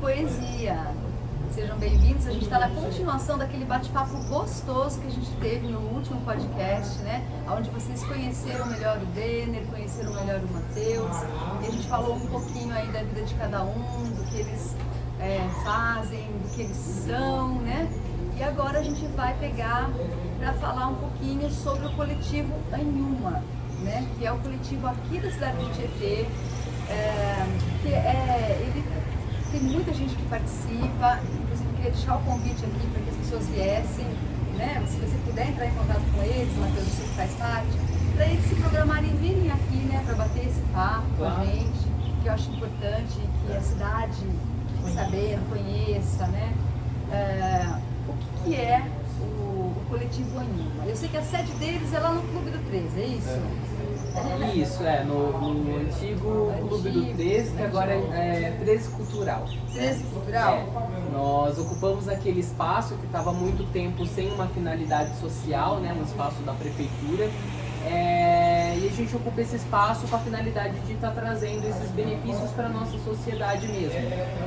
Poesia. Sejam bem-vindos, a gente está na continuação daquele bate-papo gostoso que a gente teve no último podcast, né? Onde vocês conheceram melhor o Denner, conheceram melhor o Matheus, e a gente falou um pouquinho aí da vida de cada um, do que eles fazem, do que eles são, né? E agora a gente vai pegar para falar um pouquinho sobre o coletivo Anhuma, né? Que é o coletivo aqui da cidade de Tietê, ele tem muita gente que participa. Inclusive queria deixar o convite aqui para que as pessoas viessem, né? Se você puder entrar em contato com eles, Matheus, você que faz parte, para eles se programarem e virem aqui, né? Para bater esse papo com a gente, que eu acho importante que a cidade fique sabendo, conheça, né? O que é o coletivo Anhuma. Eu sei que a sede deles é lá no Clube do 13, é isso? Isso, no antigo Clube do 13, que agora é 13 Cultural. 13 Cultural? Nós ocupamos aquele espaço que estava há muito tempo sem uma finalidade social, né, um espaço da prefeitura. E a gente ocupa esse espaço com a finalidade de estar trazendo esses benefícios para a nossa sociedade mesmo,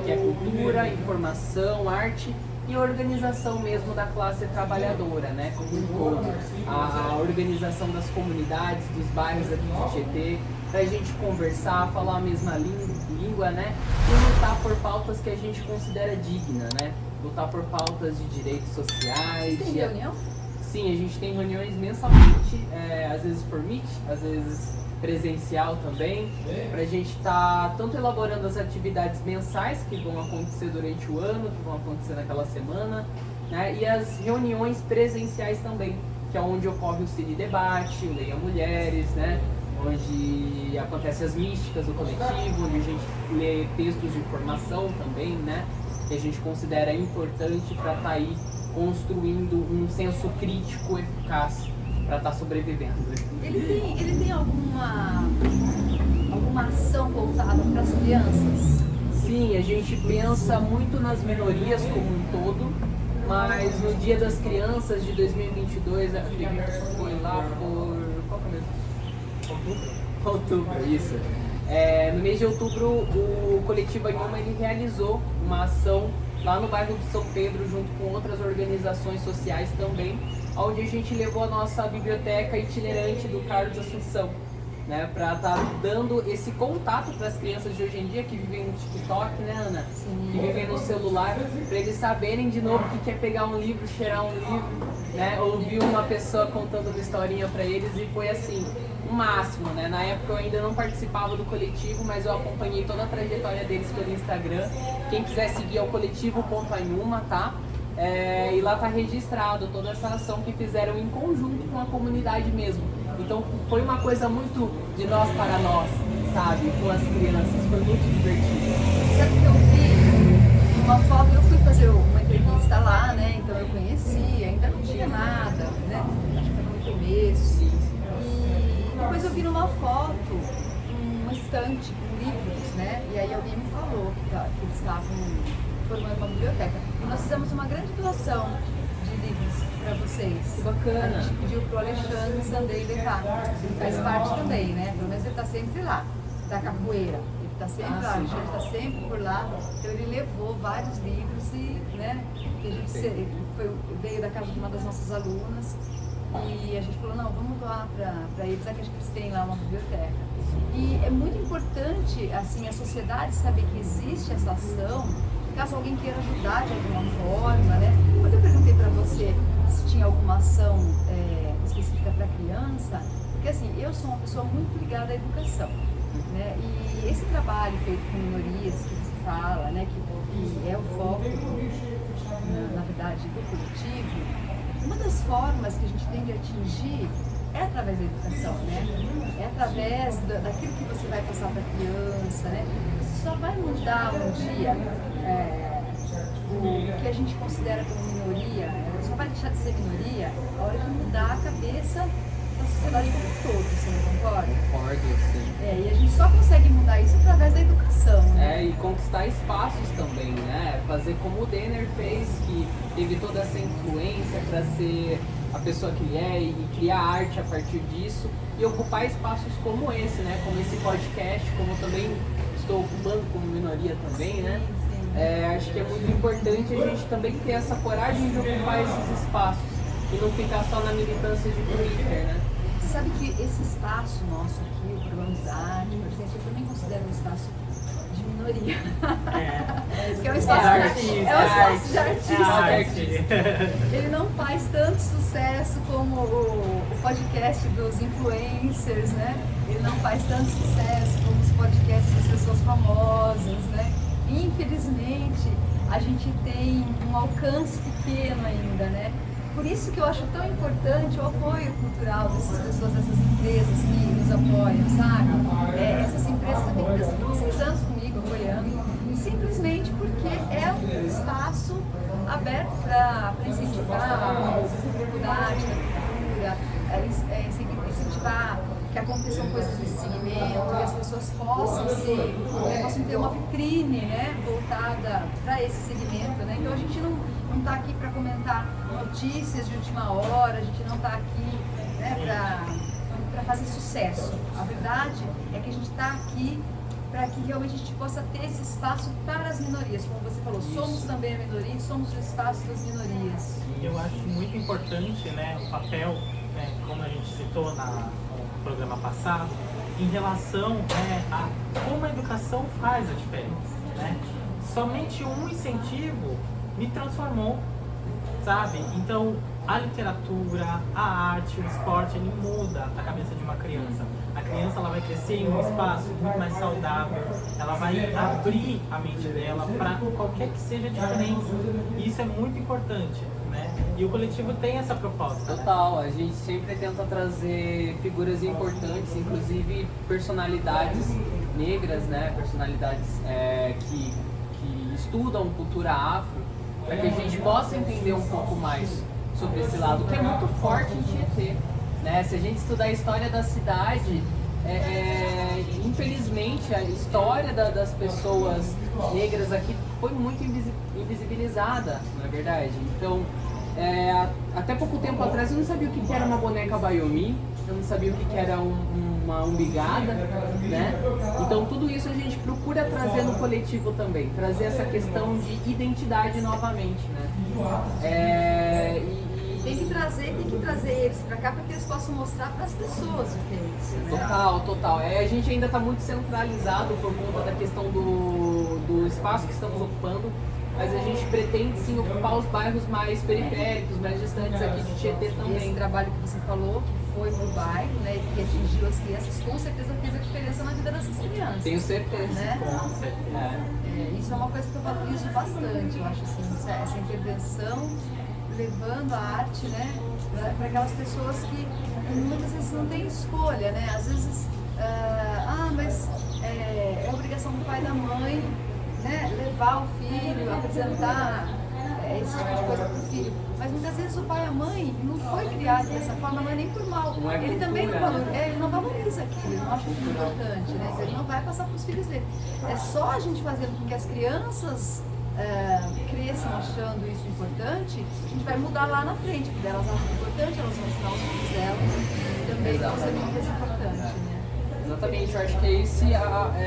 que é cultura, informação, arte e organização mesmo da classe trabalhadora, né, como um todo. A organização das comunidades, dos bairros aqui de Tietê, para a gente conversar, falar a mesma língua, né, e lutar por pautas que a gente considera digna, né, lutar por pautas de direitos sociais. Tem reunião? Sim, a gente tem reuniões mensalmente, às vezes por Meet, às vezes presencial também, para a gente estar tanto elaborando as atividades mensais que vão acontecer durante o ano, que vão acontecer naquela semana, né, e as reuniões presenciais também, que é onde ocorre o Cine Debate, o Leia Mulheres, né, onde acontecem as místicas do coletivo, onde a gente lê textos de informação também, né, que a gente considera importante para estar aí construindo um senso crítico eficaz para estar sobrevivendo. Ele tem alguma ação voltada para as crianças? Sim, a gente pensa muito nas minorias como um todo, mas no Dia das Crianças de 2022, acredito que foi lá por... qual que é mesmo? Outubro, isso. No mês de outubro, o coletivo Anhuma ele realizou uma ação lá no bairro de São Pedro, junto com outras organizações sociais também, onde a gente levou a nossa biblioteca itinerante do Carlos Assunção, né, para estar dando esse contato para as crianças de hoje em dia que vivem no TikTok, né, Ana? Sim. Que vivem no celular, para eles saberem de novo que quer pegar um livro, cheirar um livro, né, ouvir uma pessoa contando uma historinha para eles, e foi assim, o máximo, né? Na época eu ainda não participava do coletivo, mas eu acompanhei toda a trajetória deles pelo Instagram. Quem quiser seguir é o coletivo.anhuma, tá? E lá tá registrado toda essa ação que fizeram em conjunto com a comunidade mesmo. Então foi uma coisa muito de nós para nós, sabe? Com as crianças, foi muito divertido. Sabe que eu vi uma foto, eu fui fazer uma entrevista lá, né? Então eu conheci, ainda não tinha nada, né? Acho que foi no começo. E depois eu vi numa foto uma estante com livros, né? E aí alguém me falou que eles estavam formando uma biblioteca. E nós fizemos uma grande doação de livros para vocês. Que bacana. A gente pediu pro Alexandre Sandei levar. Ele faz parte também, né? Pelo menos ele tá sempre lá, da capoeira. Ele tá sempre lá, a gente tá sempre por lá. Então ele levou vários livros e, né? Que a gente veio da casa de uma das nossas alunas. E a gente falou, não, vamos doar para eles, que eles têm lá uma biblioteca. E é muito importante, assim, a sociedade saber que existe essa ação, caso alguém queira ajudar de alguma forma, né? Quando eu perguntei para você se tinha alguma ação específica para criança, porque assim, eu sou uma pessoa muito ligada à educação, né? E esse trabalho feito com minorias, que você fala, né, que é o foco, na verdade, do coletivo, uma das formas que a gente tem de atingir é através da educação, né? É através daquilo que você vai passar para a criança, né? Você só vai mudar um dia o que a gente considera como minoria, só vai deixar de ser minoria a hora que mudar a cabeça da sociedade como um todo, você não concorda? Concordo, sim. E a gente só consegue mudar isso através da educação, né? E conquistar espaços também, né? Fazer como o Denner fez, que teve toda essa influência para ser a pessoa que ele é e criar arte a partir disso, e ocupar espaços como esse, né? Como esse podcast, como também estou ocupando como minoria também, sim, né? Sim. acho que é muito importante a gente também ter essa coragem de ocupar esses espaços e não ficar só na militância de Twitter, né? Você sabe que esse espaço nosso aqui, o programa Amizade, eu também considero um espaço de minoria. Que é um espaço de artista. Ele não faz tanto sucesso como o podcast dos influencers, né? Ele não faz tanto sucesso como os podcasts das pessoas famosas, né? Infelizmente, a gente tem um alcance pequeno ainda, né? Por isso que eu acho tão importante o apoio cultural dessas pessoas, dessas empresas que nos apoiam, sabe? Essas empresas têm empresas que 6 anos comigo apoiando, simplesmente porque é um espaço aberto para incentivar a arte, a cultura, incentivar que aconteçam coisas nesse segmento, que as pessoas possam ter uma vitrine, né, voltada para esse segmento, né? Então a gente não está aqui para comentar notícias de última hora, a gente não está aqui, né, para fazer sucesso. A verdade é que a gente está aqui para que realmente a gente possa ter esse espaço para as minorias, como você falou, somos também a minoria, somos o espaço das minorias. E eu acho muito importante, né, o papel, né, como a gente citou no programa passado, em relação, né, a como a educação faz a diferença, né? Somente um incentivo me transformou, sabe? Então, a literatura, a arte, o esporte, ele muda a cabeça de uma criança. A criança, ela vai crescer em um espaço muito mais saudável, ela vai abrir a mente dela para qualquer que seja a diferença. E isso é muito importante, né? E o coletivo tem essa proposta. Total, a gente sempre tenta trazer figuras importantes, inclusive personalidades negras, né? Personalidades que estudam cultura afro, para que a gente possa entender um pouco mais sobre esse lado, que é muito forte em Tietê, né? Se a gente estudar a história da cidade, infelizmente a história das pessoas negras aqui foi muito invisibilizada, não é verdade? Então, até pouco tempo atrás eu não sabia o que era uma boneca Bayomi, eu não sabia o que era uma umbigada, né? Então tudo isso a gente procura trazer no coletivo também, trazer essa questão de identidade novamente, né? Tem que trazer eles para cá para que eles possam mostrar para as pessoas o que é isso, né? Total. A gente ainda está muito centralizado por conta da questão do espaço que estamos ocupando, mas a gente pretende sim ocupar os bairros mais periféricos, mais distantes aqui de Tietê também. Esse trabalho que você falou, que foi pro bairro, né, que atingiu as crianças, com certeza fez a diferença na vida dessas crianças. Tenho certeza. Né? Com certeza. Isso é uma coisa que eu valorizo bastante, eu acho assim, essa intervenção levando a arte, né, para aquelas pessoas que muitas vezes não têm escolha, né? Às vezes, mas é obrigação do pai e da mãe, né, levar o filho, apresentar esse tipo de coisa para o filho. Mas muitas vezes o pai e a mãe não foi criado dessa forma, não é nem por mal. Ele também não valoriza aquilo, ele não acha isso importante, né? Então ele não vai passar para os filhos dele. É só a gente fazer com que as crianças cresçam achando isso importante, a gente vai mudar lá na frente, porque elas acham importante, elas vão ensinar os filhos delas também vão ser uma coisa importante, né? Exatamente, eu acho que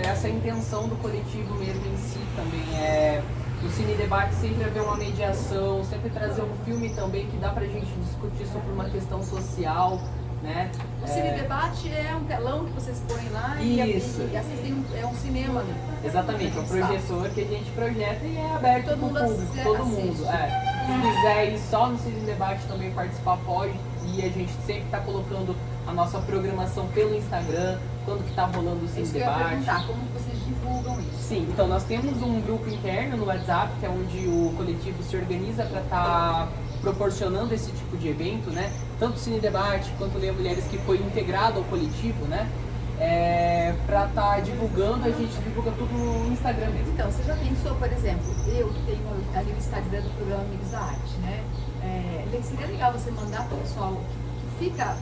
essa intenção do coletivo mesmo em si também o Cine Debate sempre haver uma mediação, sempre trazer um filme também que dá pra gente discutir sobre uma questão social, né? O Cine Debate é um telão que vocês põem lá e assistem, é um cinema, né? Exatamente, é um projetor que a gente projeta e é aberto para o público, todo mundo. Se quiser ir só no Cine Debate também participar, pode, e a gente sempre está colocando a nossa programação pelo Instagram, quando que está rolando o Cine Debate. Eu ia perguntar, como vocês divulgam isso? Sim, então nós temos um grupo interno no WhatsApp, que é onde o coletivo se organiza para estar proporcionando esse tipo de evento, né? Tanto o Cine Debate quanto Leia Mulheres, que foi integrado ao coletivo, né? Para estar divulgando, a gente divulga tudo no Instagram mesmo. Então, você já pensou, por exemplo, eu que tenho ali o Instagram do programa Amigos da Arte, né? Seria legal você mandar para o pessoal que fica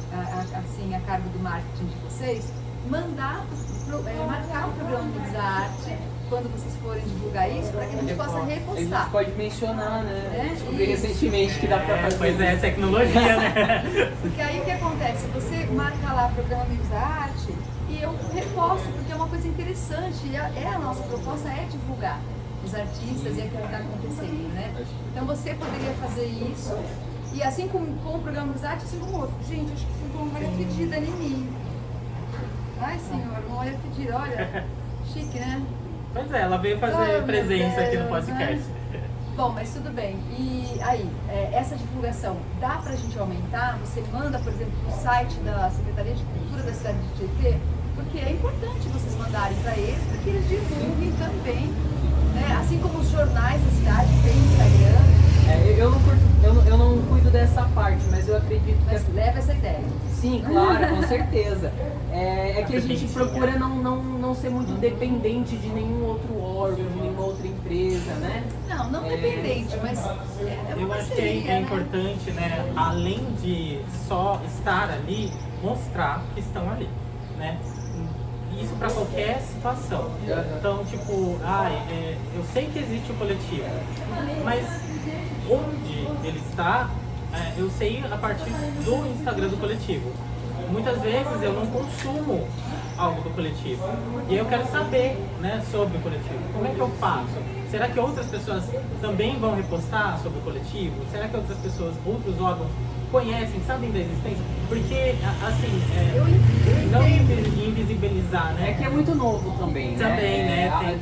assim a cargo do marketing de vocês, marcar o programa Amigos da Arte quando vocês forem divulgar isso, para que a gente possa repostar. A gente pode mencionar, né? Descobri recentemente que dá para fazer. Pois é, tecnologia, né? Porque aí o que acontece? Você marca lá o programa Amigos da Arte e eu reposto, porque é uma coisa interessante, a nossa proposta é divulgar. os artistas e aquilo que está acontecendo, né? Então você poderia fazer isso, e assim como com o programa Amizade, assim como o outro. Gente, acho que ficou uma olha fedida em mim. Ai, senhor, uma olha fedida, olha. Chique, né? Pois é, ela veio fazer presença aqui no podcast. Né? Bom, mas tudo bem. E aí, essa divulgação, dá pra gente aumentar? Você manda, por exemplo, no site da Secretaria de Cultura da cidade de Tietê? Porque é importante vocês mandarem para eles, porque eles divulguem também, né? Assim como os jornais da cidade têm Instagram. Eu não cuido dessa parte, mas eu acredito que... Mas leva essa ideia. Sim, claro, com certeza. É que a gente procura não ser muito dependente de nenhum outro órgão, de nenhuma outra empresa, né? Não dependente, mas eu acho que é importante, né, além de só estar ali, mostrar que estão ali, né? Isso para qualquer situação. Então, tipo, eu sei que existe o coletivo, mas onde ele está, eu sei a partir do Instagram do coletivo. Muitas vezes eu não consumo algo do coletivo e eu quero saber, né, sobre o coletivo. Como é que eu faço? Será que outras pessoas também vão repostar sobre o coletivo? Será que outras pessoas, outros órgãos conhecem, sabem da existência? Porque, assim, não invisibilizar, né? É que é muito novo também, né? Também, né?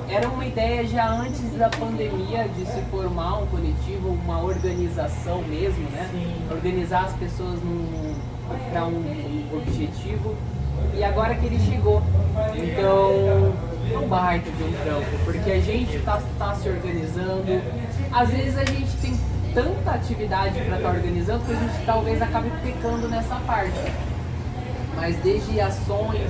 Era uma ideia já antes da pandemia de se formar um coletivo, uma organização mesmo, né? Sim. Organizar as pessoas para um objetivo. E agora que ele chegou, então é um baita de um trampo, porque a gente tá se organizando. Às vezes a gente tem tanta atividade para estar organizando que a gente talvez acabe pecando nessa parte. Mas desde ações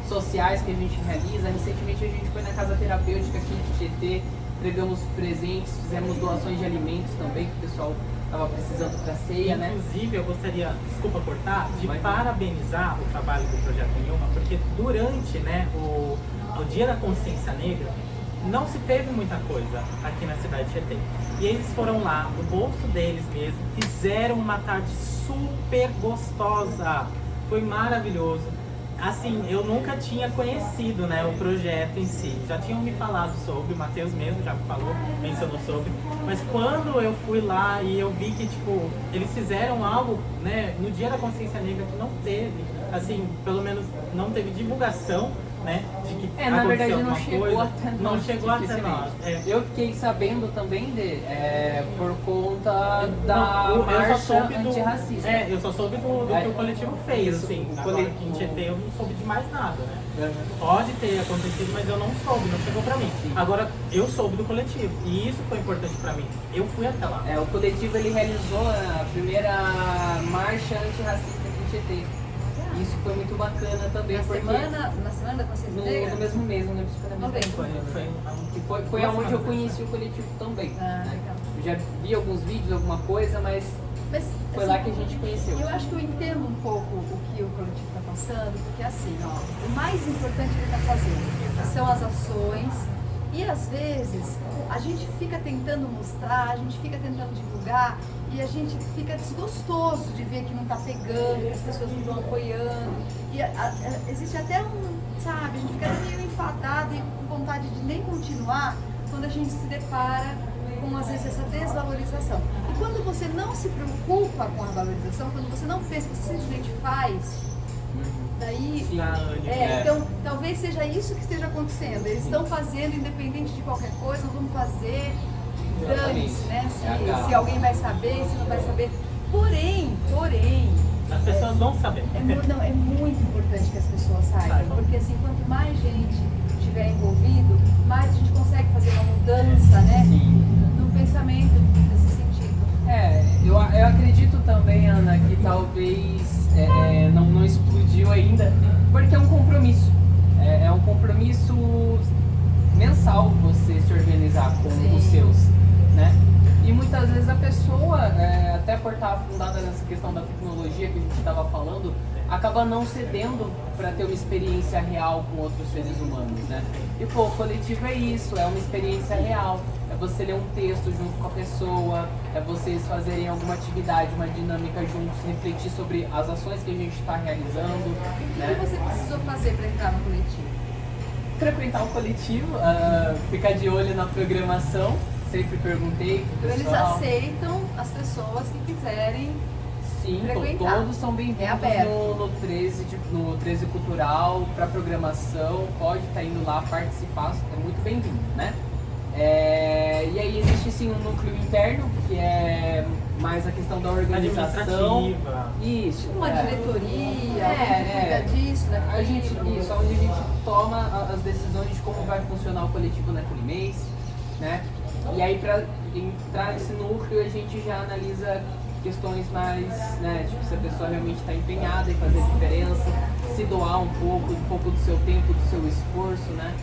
sociais que a gente realiza, recentemente a gente foi na casa terapêutica aqui de Tietê, entregamos presentes, fizemos doações de alimentos também, que o pessoal estava precisando para ceia, né? Inclusive, eu gostaria, desculpa cortar, de parabenizar o trabalho do Projeto Nenhuma, porque durante, né, o Dia da Consciência Negra, não se teve muita coisa aqui na cidade de Tietê. E eles foram lá, no bolso deles mesmo, fizeram uma tarde super gostosa. Foi maravilhoso. Assim, eu nunca tinha conhecido, né, o projeto em si. Já tinham me falado sobre, o Matheus mesmo já me falou, mencionou sobre. Mas quando eu fui lá e eu vi que, tipo, eles fizeram algo, né, no Dia da Consciência Negra que não teve, assim, pelo menos não teve divulgação, né, de que na verdade aconteceu não alguma chegou coisa. até nós. Não chegou até nós. Eu fiquei sabendo também por conta da eu marcha só soube antirracista. Eu só soube do que o coletivo fez, Isso, assim. o Agora, coletivo- em Tietê eu não soube de mais nada, né? Pode ter acontecido, mas eu não soube, não chegou pra mim. Agora, eu soube do coletivo, e isso foi importante pra mim. Eu fui até lá. O coletivo ele realizou a primeira marcha antirracista aqui em Tietê. Isso foi muito bacana também, Na porque semana da Consciência Negra? no mesmo mês, não lembro se foi na mesma foi aonde eu conheci o coletivo também. Ah, né? legal. Eu já vi alguns vídeos, alguma coisa, mas Mas, foi lá que a gente conheceu. Eu acho que eu entendo um pouco o que o coletivo está passando, porque assim, ó, o mais importante que ele está fazendo são as ações, e às vezes a gente fica tentando mostrar, a gente fica tentando divulgar, e a gente fica desgostoso de ver que não está pegando, que as pessoas não estão apoiando. E existe até sabe, a gente fica até meio enfadado e com vontade de nem continuar quando a gente se depara com, às vezes, essa desvalorização. E quando você não se preocupa com a valorização, quando você não pensa, você simplesmente faz, daí... Então, talvez seja isso que esteja acontecendo. Eles estão fazendo, independente de qualquer coisa, nós vamos fazer, dane-se, né? Se alguém vai saber, se não vai saber. Porém, As pessoas vão saber. é muito importante que as pessoas saibam, porque assim, quanto mais gente estiver envolvido, mais a gente consegue fazer uma mudança, né? No pensamento nesse sentido. Eu acredito também, Ana, que talvez não explodiu ainda, porque é um compromisso. É um compromisso mensal você se organizar com os seus, né? E muitas vezes a pessoa, até por estar afundada nessa questão da tecnologia que a gente estava falando, acaba não cedendo para ter uma experiência real com outros seres humanos, né? E pô, o coletivo é isso, é uma experiência real. É você ler um texto junto com a pessoa, é vocês fazerem alguma atividade, uma dinâmica juntos, refletir sobre as ações que a gente está realizando, O né? que você precisou fazer para entrar no coletivo? frequentar o coletivo, ficar de olho na programação, sempre perguntei pro Eles pessoal. aceitam as pessoas que quiserem. Sim, frequentar. todos são bem-vindos É aberto. no 13 Cultural, para programação, pode estar indo lá participar, é muito bem-vindo, né? E aí existe sim um núcleo interno, que é mais a questão da organização. Administrativa. Isso. Uma diretoria, É, alguém que cuida disso, daquilo. A gente, isso, onde a gente toma as decisões de como vai funcionar o coletivo naquele mês, né? E aí para entrar nesse núcleo a gente já analisa questões mais, né, tipo, se a pessoa realmente está empenhada em fazer diferença, se doar um pouco do seu tempo, do seu esforço, né?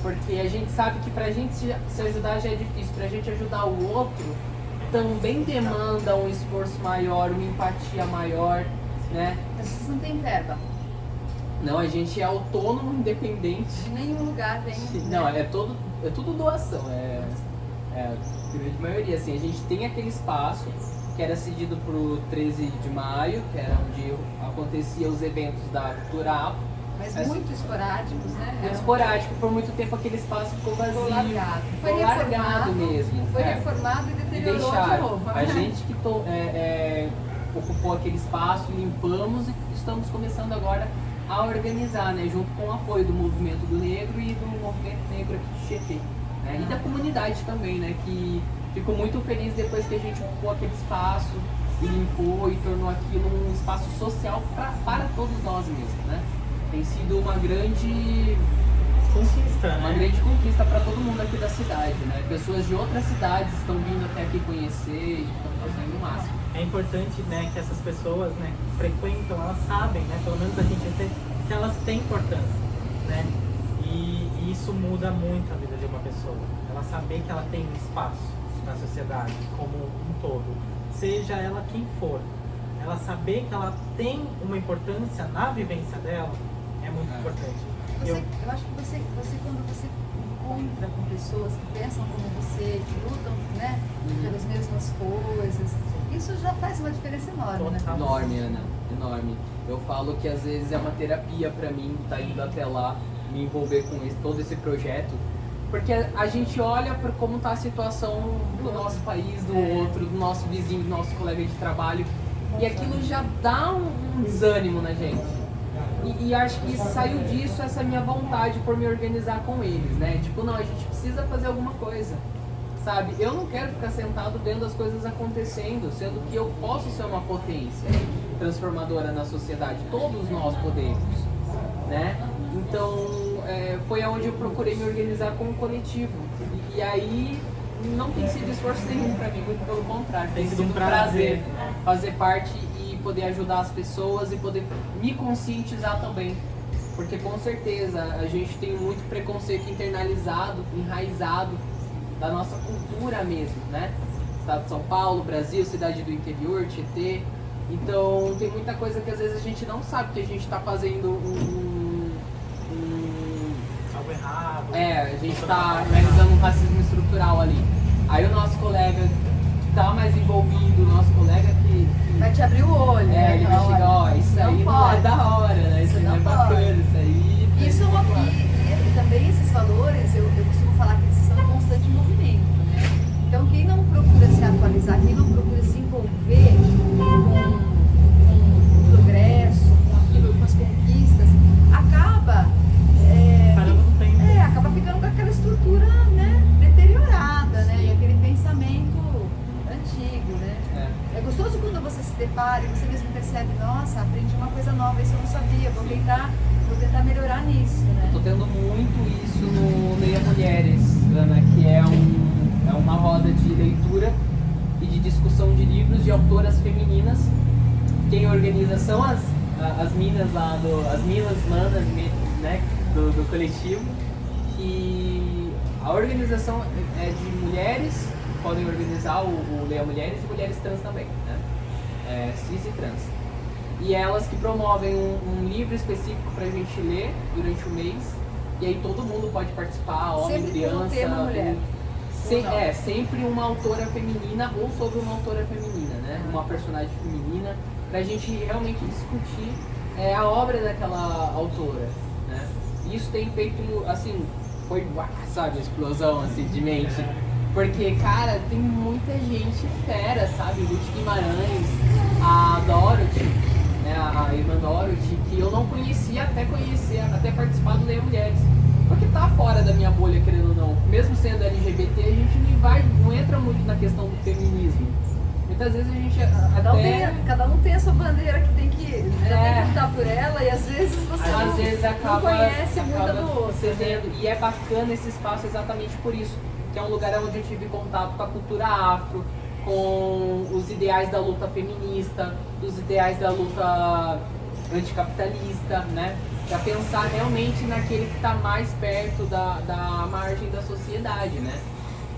Porque a gente sabe que pra gente se ajudar já é difícil, pra gente ajudar o outro também demanda um esforço maior, uma empatia maior, né? Vocês não têm verba. Não, a gente é autônomo, independente. De nenhum lugar tem. Não, é tudo doação, a grande maioria, assim, a gente tem aquele espaço que era cedido pro 13 de maio, que era onde acontecia os eventos da Cultura Afro. Mas muito esporádicos, né? Muito esporádico, por muito tempo aquele espaço ficou vazio. Ficou largado. Ficou largado mesmo. Foi reformado e E deteriorou de deixaram. novo. A gente que ocupou aquele espaço, limpamos e estamos começando agora a organizar, né? Junto com o apoio do Movimento do Negro e do Movimento Negro aqui de Tietê. Né? E da comunidade também, né? Que ficou muito feliz depois que a gente ocupou aquele espaço e limpou e tornou aquilo um espaço social para todos nós mesmos, né? Tem sido uma grande Conquista, né? uma grande conquista para todo mundo aqui da cidade, né? Pessoas de outras cidades estão vindo até aqui conhecer e estão fazendo o máximo. É importante, né, que essas pessoas, né, que frequentam, elas sabem, né, pelo menos a gente até, que elas têm importância, né? E isso muda muito a vida de uma pessoa. Ela saber que ela tem espaço na sociedade como um todo, seja ela quem for. Ela saber que ela tem uma importância na vivência dela é muito importante. Eu acho que você, quando você encontra com pessoas que pensam como você, que lutam, né, pelas mesmas coisas, isso já faz uma diferença enorme, né? Enorme, Ana, enorme. Eu falo que às vezes é uma terapia para mim estar indo até lá, me envolver com todo esse projeto, porque a gente olha para como está a situação do nosso país, do outro, do nosso vizinho, do nosso colega de trabalho, e aquilo já dá um desânimo na gente. E acho que saiu disso essa minha vontade por me organizar com eles, né? Tipo, não, a gente precisa fazer alguma coisa, sabe? Eu não quero ficar sentado vendo as coisas acontecendo, sendo que eu posso ser uma potência transformadora na sociedade. Todos nós podemos, né? Então, foi aonde eu procurei me organizar como coletivo. E aí, não tem sido esforço nenhum pra mim, muito pelo contrário. Tem sido um prazer fazer parte e poder ajudar as pessoas e poder me conscientizar também. Porque com certeza a gente tem muito preconceito internalizado, enraizado da nossa cultura mesmo, né? Estado de São Paulo, Brasil, cidade do interior, Tietê. Então tem muita coisa que às vezes a gente não sabe que a gente está fazendo algo errado. a gente está realizando um racismo estrutural ali. Aí o nosso colega que está mais envolvido, o nosso colega que Vai te abrir o olho, né? ele vai chegar, ó, isso aí não é pode. da hora, né? Isso aí não é bacana, isso aí... Isso e também esses valores, eu costumo falar que eles estão em constante movimento, né? Então quem não procura se atualizar, quem não procura se envolver com o progresso, com aquilo, com as conquistas, acaba Parando no tempo. acaba ficando com aquela estrutura, né, deteriorada, né? E aquele pensamento antigo, né? É gostoso quando você se depara e você mesmo percebe, nossa, aprendi uma coisa nova, isso eu não sabia, vou tentar melhorar nisso, né? Tô tendo muito isso no Leia Mulheres, Ana, que é uma roda de leitura e de discussão de livros de autoras femininas. Quem organiza são as minas lá, as minas manas, né, do coletivo. E a organização é de mulheres, podem organizar o Leia Mulheres e mulheres trans também, né? Cis e trans. E elas que promovem um livro específico pra gente ler durante o mês. E aí todo mundo pode participar, homem, Sempre criança. com um tema mulher. Sempre uma autora feminina ou sobre uma autora feminina, né? Uma personagem feminina, pra gente realmente discutir a obra daquela autora, né? isso tem feito, assim, foi, sabe, explosão, assim, de mente. Porque, cara, tem muita gente fera, sabe? Ruth Guimarães, a Dorothy, né, a irmã Dorothy, que eu não conhecia até conhecer, até participar do Leia Mulheres. Porque tá fora da minha bolha, querendo ou não. Mesmo sendo LGBT, a gente não entra muito na questão do feminismo. Muitas vezes a gente Cada um tem a sua bandeira que tem que lutar por ela, e às vezes você não conhece muito do outro. E é bacana esse espaço exatamente por isso, que é um lugar onde eu tive contato com a cultura afro, com os ideais da luta feminista, os ideais da luta anticapitalista, né? Para pensar realmente naquele que está mais perto da margem da sociedade, né?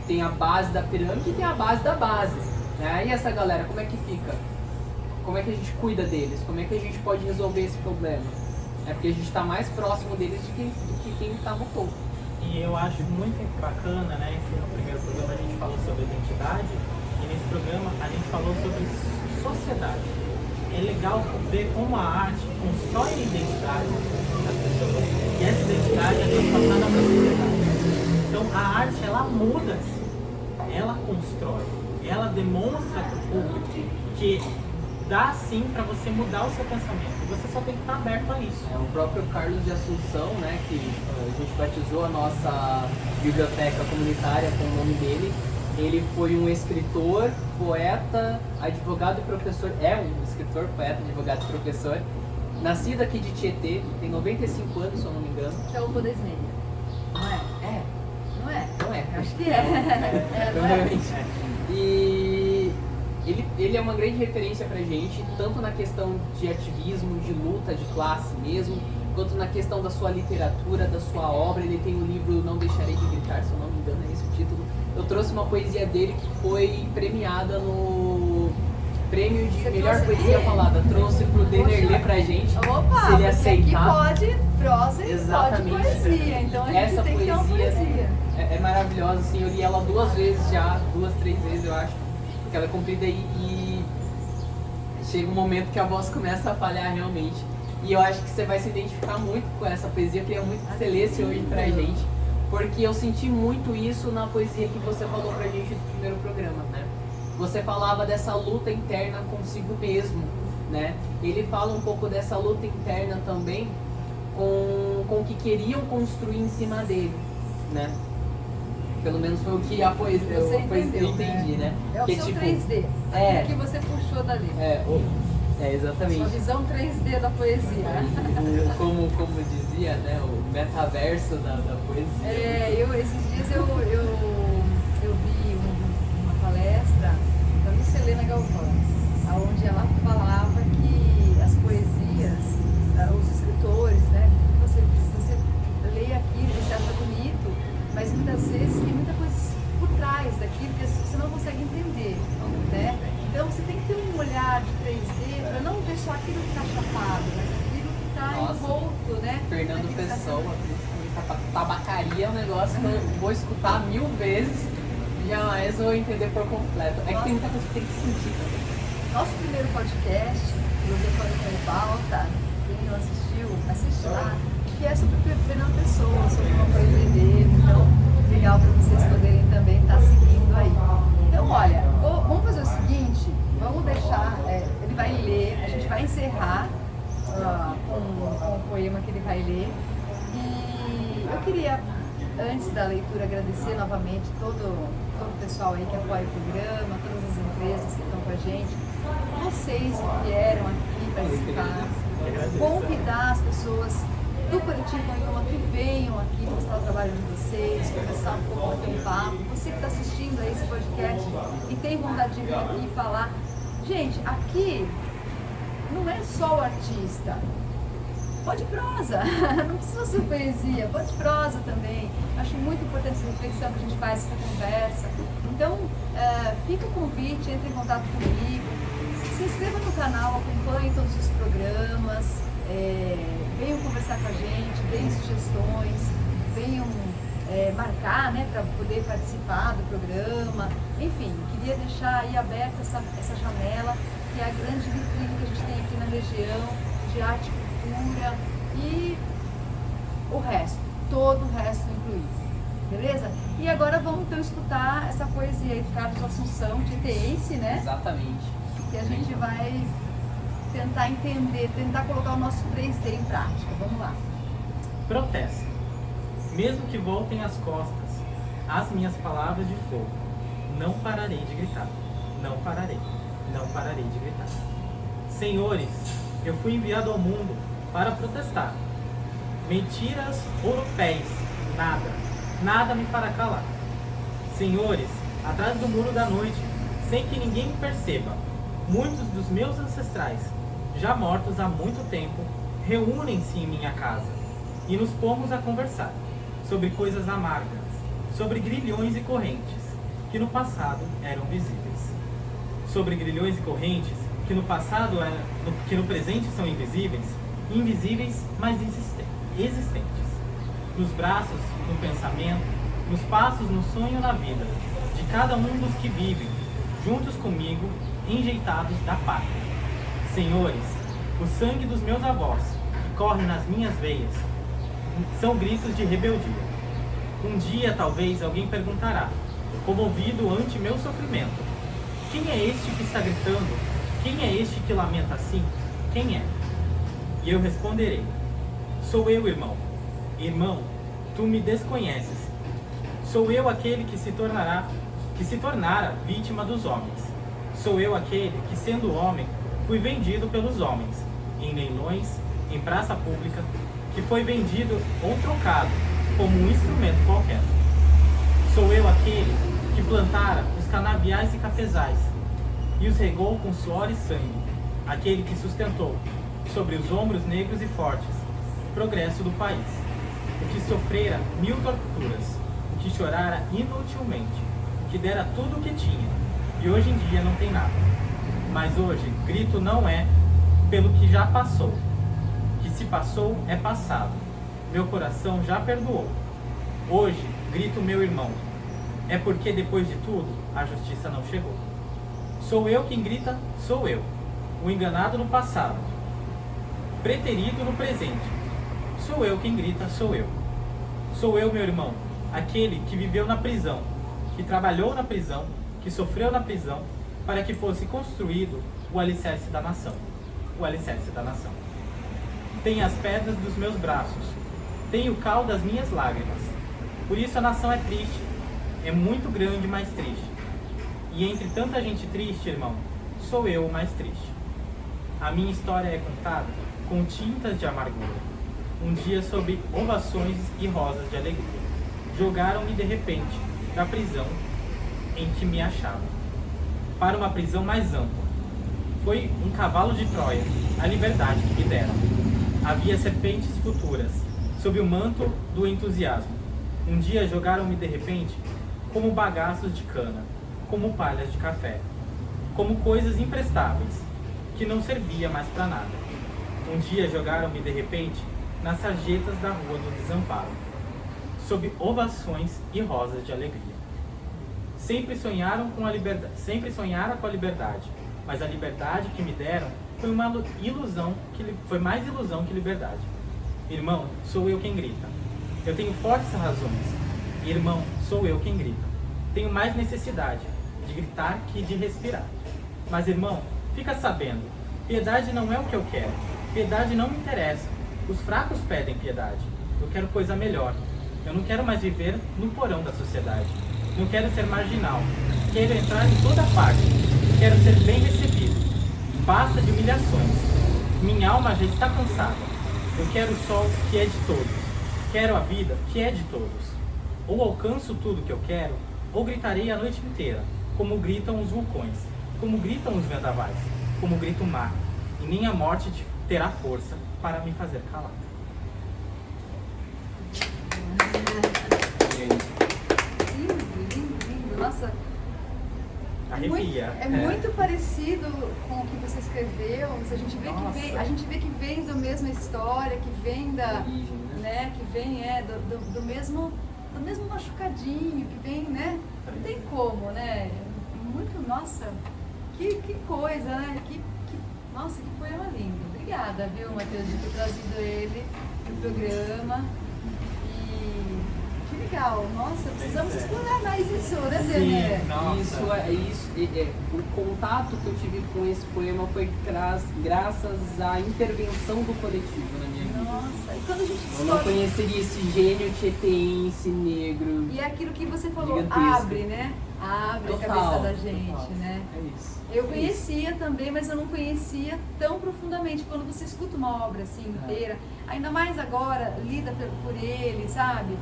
Tem a base da pirâmide e tem a base da base, né? E essa galera, como é que fica? Como é que a gente cuida deles? Como é que a gente pode resolver esse problema? É porque a gente está mais próximo deles do que quem está no topo. E eu acho muito bacana, né, que no primeiro programa a gente falou sobre identidade, e nesse programa a gente falou sobre sociedade. É legal ver como a arte constrói a identidade das pessoas, e essa identidade é transpassada para a sociedade. Então a arte, ela muda-se, ela constrói, ela demonstra para o público que dá sim para você mudar o seu pensamento. Você só tem que estar aberto a isso. O próprio Carlos de Assunção, né, que a gente batizou a nossa biblioteca comunitária com o nome dele, ele foi um escritor, poeta, advogado e professor, um escritor, poeta, advogado e professor, nascido aqui de Tietê, tem 95 anos, se eu não me engano. Que é o Rubens Meia, não é? É. Não é? Não é. Acho que é. Provavelmente. E ele é uma grande referência pra gente, tanto na questão de ativismo, de luta, de classe mesmo, quanto na questão da sua literatura, da sua obra. Ele tem o livro Não Deixarei de Gritar, se eu não me engano, é esse o título. Eu trouxe uma poesia dele que foi premiada no prêmio de melhor poesia falada. Trouxe pro Denner ler pra gente, Opa, se ele aceitar. Aqui pode prosa e Exatamente. pode poesia, então a gente Essa tem que ter uma poesia. é maravilhosa, assim, eu li ela 2 vezes já, 2, 3 vezes eu acho, porque ela é comprida e chega um momento que a voz começa a falhar realmente. E eu acho que você vai se identificar muito com essa poesia, eu queria muito que você lesse hoje pra gente, porque eu senti muito isso na poesia que você falou pra gente no primeiro programa, né? Você falava dessa luta interna consigo mesmo, né? Ele fala um pouco dessa luta interna também com o que queriam construir em cima dele, né? Pelo menos foi o que a poesia eu entendi, né? É o que, seu tipo, 3D, o que você puxou dali. Exatamente. Sua visão 3D da poesia. Como dizia, né? O metaverso da poesia. Esses dias eu vi uma palestra da Miss Helena Galvão, onde ela falava que as poesias, os escritores, né? Você lê aquilo, você acha bonito, mas muitas vezes tem muita coisa por trás daquilo que você não consegue entender, né? Então você tem que ter um olhar de 3D para não ver só aquilo que está chapado, mas aquilo que está envolto, né? Fernando Pessoa, tabacaria é um negócio que eu vou escutar 1000 vezes, jamais vou entender por completo. É que tem muita coisa que tem que sentir também. Nosso primeiro podcast, Filosofando com Pauta, quem não assistiu, assiste lá, que é sobre Fernando Pessoa, sobre uma poesia dele, então legal para vocês poderem também estar seguindo aí. Então olha, vamos fazer o seguinte, vamos deixar, ele vai ler, a gente vai encerrar com o poema que ele vai ler, e eu queria, antes da leitura, agradecer novamente todo o pessoal aí que apoia o programa, todas as empresas que estão com a gente, vocês que vieram aqui participar, convidar as pessoas do Coletivo Ancama que venham aqui mostrar o trabalho de vocês, conversar um pouco, bater um papo. Você que está assistindo a esse podcast e tem vontade de vir aqui e falar, gente, aqui não é só o artista, pode prosa, não precisa ser poesia, pode prosa também. Acho muito importante essa reflexão que a gente faz, essa conversa. Então, fica o convite, entre em contato comigo, se inscreva no canal, acompanhe todos os programas, venham conversar com a gente, deem sugestões, venham marcar, né, para poder participar do programa. Enfim, queria deixar aí aberta essa janela, que é a grande vitrine que a gente tem aqui na região, de arte e cultura. E o resto, todo o resto incluído. Beleza? E agora vamos então escutar essa poesia aí do Carlos Assunção, Tietêense, né? Exatamente. Que a gente vai tentar entender, tentar colocar o nosso 3D em prática. Vamos lá. Protesto. Mesmo que voltem as costas, as minhas palavras de fogo, não pararei de gritar. Não pararei. Não pararei de gritar. Senhores, eu fui enviado ao mundo para protestar. Mentiras ouropéis, nada me fará calar. Senhores, atrás do muro da noite, sem que ninguém me perceba, muitos dos meus ancestrais, já mortos há muito tempo, reúnem-se em minha casa e nos pomos a conversar sobre coisas amargas, sobre grilhões e correntes que no passado eram visíveis. Sobre grilhões e correntes que no passado que no presente são invisíveis, mas existentes. Nos braços, no pensamento, nos passos, no sonho, na vida, de cada um dos que vivem, juntos comigo, enjeitados da pátria. Senhores, o sangue dos meus avós, que corre nas minhas veias, são gritos de rebeldia. Um dia, talvez, alguém perguntará, comovido ante meu sofrimento, quem é este que está gritando? Quem é este que lamenta assim? Quem é? E eu responderei, sou eu, irmão. Irmão, tu me desconheces. Sou eu aquele que se tornara vítima dos homens. Sou eu aquele que, sendo homem, fui vendido pelos homens, em leilões, em praça pública, que foi vendido ou trocado como um instrumento qualquer. Sou eu aquele que plantara os canaviais e cafezais, e os regou com suor e sangue, aquele que sustentou, sobre os ombros negros e fortes, o progresso do país, o que sofrera 1000 torturas, o que chorara inutilmente, o que dera tudo o que tinha, e hoje em dia não tem nada. Mas hoje, grito não é pelo que já passou. O que se passou é passado. Meu coração já perdoou. Hoje, grito meu irmão, é porque depois de tudo, a justiça não chegou. Sou eu quem grita, sou eu, o enganado no passado, preterido no presente. Sou eu quem grita, sou eu. Sou eu, meu irmão, aquele que viveu na prisão, que trabalhou na prisão, que sofreu na prisão, para que fosse construído o alicerce da nação. O alicerce da nação. Tem as pedras dos meus braços, tem o cal das minhas lágrimas. Por isso a nação é triste, é muito grande, mas triste. E entre tanta gente triste, irmão, sou eu o mais triste. A minha história é contada com tintas de amargura. Um dia, sob ovações e rosas de alegria, jogaram-me de repente da prisão em que me achava, para uma prisão mais ampla. Foi um cavalo de Troia, a liberdade que me deram. Havia serpentes futuras, sob o manto do entusiasmo. Um dia jogaram-me de repente como bagaços de cana, como palhas de café, como coisas imprestáveis, que não servia mais para nada. Um dia jogaram-me de repente nas sarjetas da rua do desamparo, sob ovações e rosas de alegria. Sempre sonhara com a liberdade, mas a liberdade que me deram foi mais ilusão que liberdade. Irmão, sou eu quem grita. Eu tenho fortes razões. Irmão, sou eu quem grita. Tenho mais necessidade de gritar que de respirar. Mas, irmão, fica sabendo, piedade não é o que eu quero. Piedade não me interessa. Os fracos pedem piedade. Eu quero coisa melhor. Eu não quero mais viver no porão da sociedade. Não quero ser marginal. Quero entrar em toda parte. Quero ser bem recebido. Basta de humilhações. Minha alma já está cansada. Eu quero o sol que é de todos. Quero a vida que é de todos. Ou alcanço tudo que eu quero, ou gritarei a noite inteira, como gritam os vulcões, como gritam os vendavais, como grita o mar, e nem a morte terá força para me fazer calar. Lindo. Nossa, Arrepia. É muito parecido com o que você escreveu. A gente vê que vem da mesma história, que vem da, né, que vem do mesmo machucadinho, que vem, né? Não tem como, né? Muito, nossa, que coisa, né? Nossa, que poema lindo. Obrigada, viu, Matheus, de ter trazido ele pro programa. legal. Nossa, precisamos explorar mais isso, né, Denner? O contato que eu tive com esse poema foi graças à intervenção do coletivo na minha vida. Nossa, e quando a gente Eu não conheceria esse gênio tietense, negro. E é aquilo que você falou, gigantesco. abre, né? Abre Total, a cabeça da gente, total. né? É isso. Eu conhecia também, mas eu não conhecia tão profundamente. Quando você escuta uma obra assim inteira, ainda mais agora, lida por ele, sabe?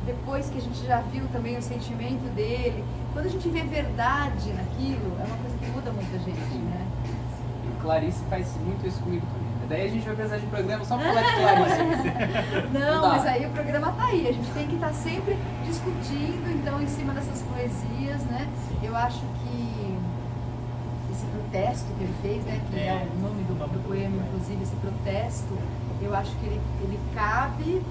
Depois que a gente já viu também o sentimento dele, quando a gente vê verdade naquilo, é uma coisa que muda muito a gente, né? E Clarice faz muito isso comigo também. Daí a gente vai precisar de programa só pra falar de Clarice. Não, mas aí o programa tá aí, a gente tem que estar sempre discutindo, então, em cima dessas poesias, né? Eu acho que esse protesto que ele fez, né? Que é o nome do poema, inclusive, esse protesto, eu acho que ele cabe, ele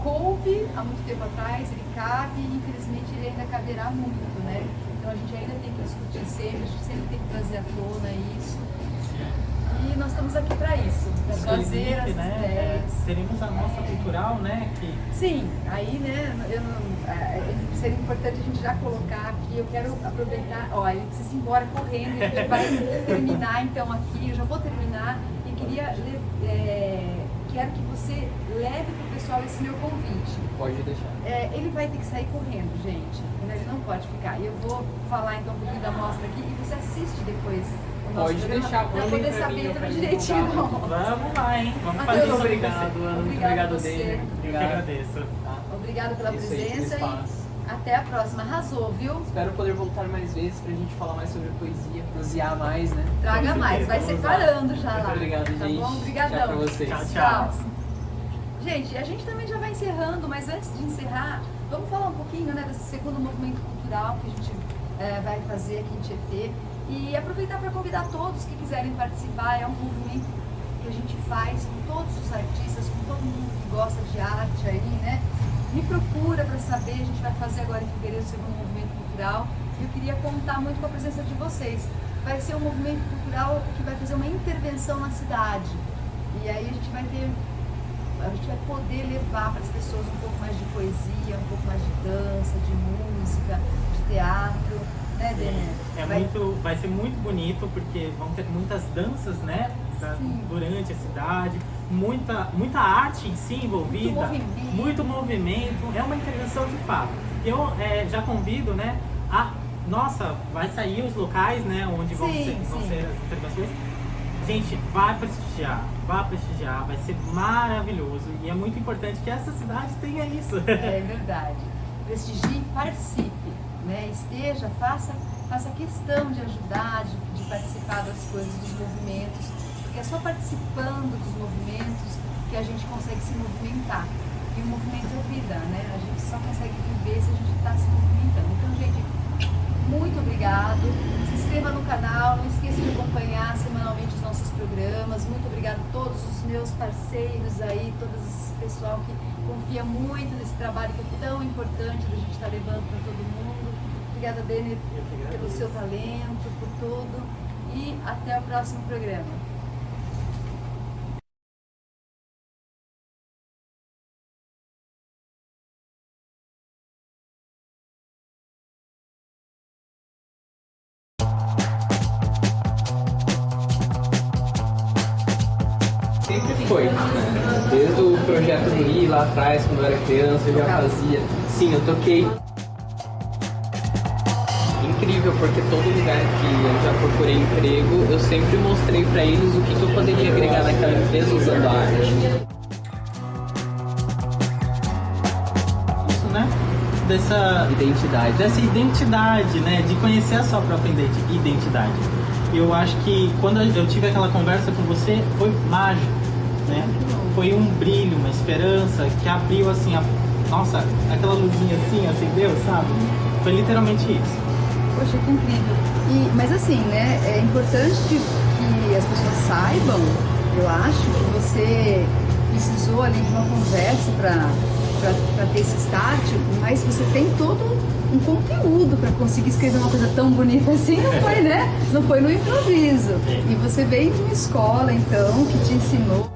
coube há muito tempo atrás, ele cabe e infelizmente ele ainda caberá muito, né? Então a gente ainda tem que discutir sempre, a gente sempre tem que trazer à tona isso. E nós estamos aqui para isso, para trazer as ideias. Teremos a nossa cultural, né? Sim, aí, né, seria importante a gente já colocar aqui, eu quero aproveitar, ele precisa ir embora correndo, ele vai terminar então aqui, eu já vou terminar e quero que você leve para o pessoal esse meu convite. Pode deixar. Ele vai ter que sair correndo, gente, ele não pode ficar. Eu vou falar então um pouquinho da mostra aqui e você assiste depois. Pode deixar, para poder saber tudo direitinho. Vamos lá, hein? Vamos Mateus, fazer isso. Obrigado, Ana. Muito obrigado dele. Eu que agradeço. Obrigado pela Isso aí, presença espaço. e até a próxima. Arrasou, viu? Espero poder voltar mais vezes pra gente falar mais sobre poesia, prosear mais, né? Traga mais, vai separando já lá. Muito obrigado, tá gente. bom? Obrigadão. Tchau pra vocês. Tchau. Gente, a gente também já vai encerrando, mas antes de encerrar, vamos falar um pouquinho, né, desse segundo movimento cultural que a gente vai fazer aqui em Tietê. E aproveitar para convidar todos que quiserem participar. É um movimento que a gente faz com todos os artistas, com todo mundo que gosta de arte aí, né? Me procura para saber, a gente vai fazer agora em fevereiro o segundo movimento cultural. E eu queria contar muito com a presença de vocês. Vai ser um movimento cultural que vai fazer uma intervenção na cidade. E aí a gente vai poder levar para as pessoas um pouco mais de poesia, um pouco mais de dança, de música, de teatro. Né, vai ser muito bonito, porque vão ter muitas danças, né, durante a cidade, muita arte em si envolvida, muito movimento, é uma intervenção de fato. Eu já convido, né, vai sair os locais, né, onde vão ser as intervenções. Gente, vá prestigiar, vai ser maravilhoso e é muito importante que essa cidade tenha isso. É verdade. Prestigie, participe. Né, faça questão de ajudar, de participar das coisas, dos movimentos, porque é só participando dos movimentos que a gente consegue se movimentar. E o movimento é vida, né? A gente só consegue viver se a gente está se movimentando. Então, gente, muito obrigado. Se inscreva no canal, não esqueça de acompanhar semanalmente os nossos programas. Muito obrigado a todos os meus parceiros aí, todo esse pessoal que confia muito nesse trabalho que é tão importante da gente estar levando para todo mundo. Obrigada, Denner, pelo seu talento, por tudo. E até o próximo programa. Sempre foi. Desde o projeto Guri lá atrás, quando eu era criança, eu já fazia. Sim, eu toquei. Incrível, porque todo lugar que eu já procurei emprego, eu sempre mostrei pra eles o que eu poderia agregar naquela empresa usando a arte. Isso, né? Dessa identidade, né? De conhecer a sua própria identidade. Eu acho que quando eu tive aquela conversa com você, foi mágico, né? Foi um brilho, uma esperança que abriu assim, nossa, aquela luzinha assim, acendeu, sabe? Foi literalmente isso. Poxa, que incrível. Mas assim, né, é importante que as pessoas saibam, eu acho, que você precisou ali de uma conversa para ter esse start, mas você tem todo um conteúdo para conseguir escrever uma coisa tão bonita assim, não foi, né? Não foi no improviso. E você veio de uma escola, então, que te ensinou.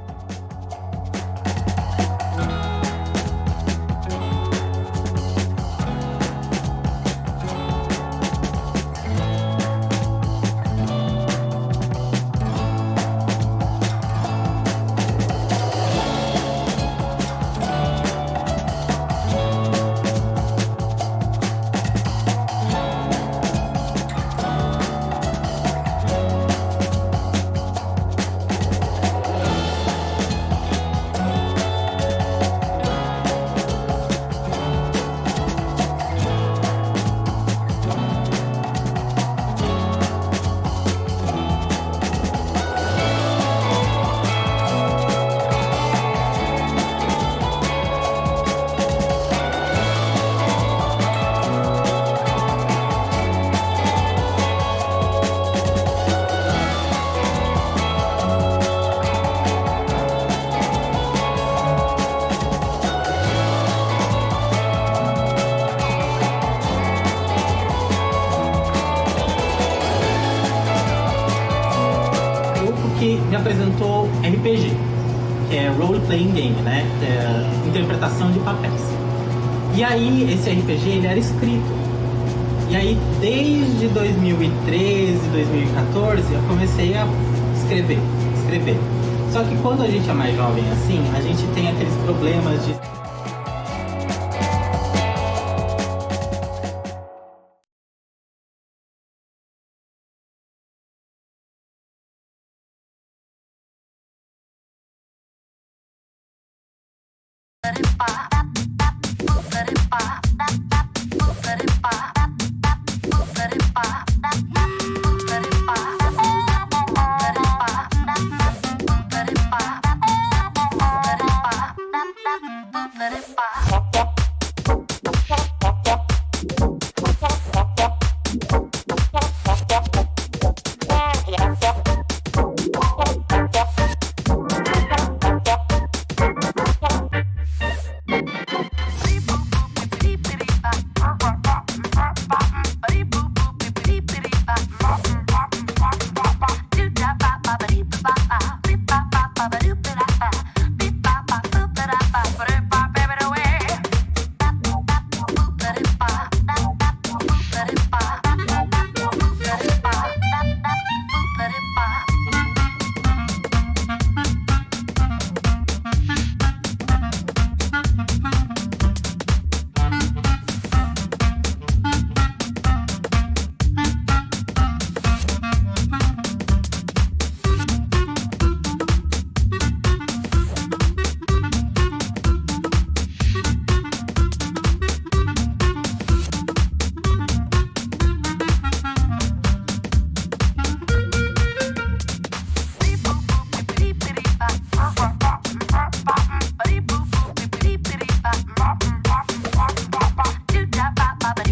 que me apresentou RPG, que é Role Playing Game, né? Que é interpretação de papéis. E aí, esse RPG, ele era escrito. E aí, desde 2013, 2014, eu comecei a escrever. Só que quando a gente é mais jovem assim, a gente tem aqueles problemas de...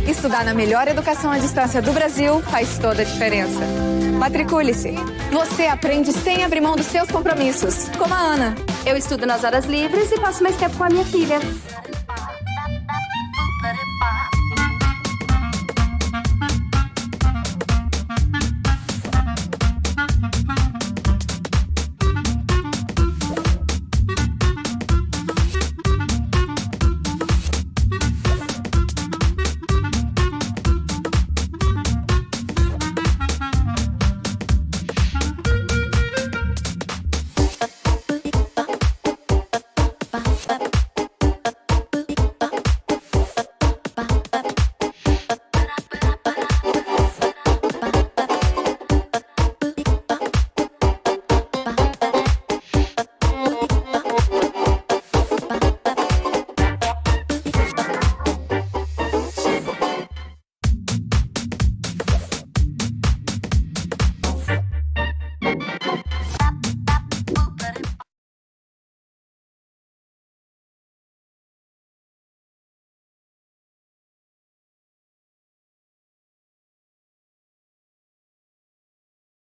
Estudar na melhor educação à distância do Brasil faz toda a diferença. Matricule-se. Você aprende sem abrir mão dos seus compromissos, como a Ana. Eu estudo nas horas livres e passo mais tempo com a minha filha.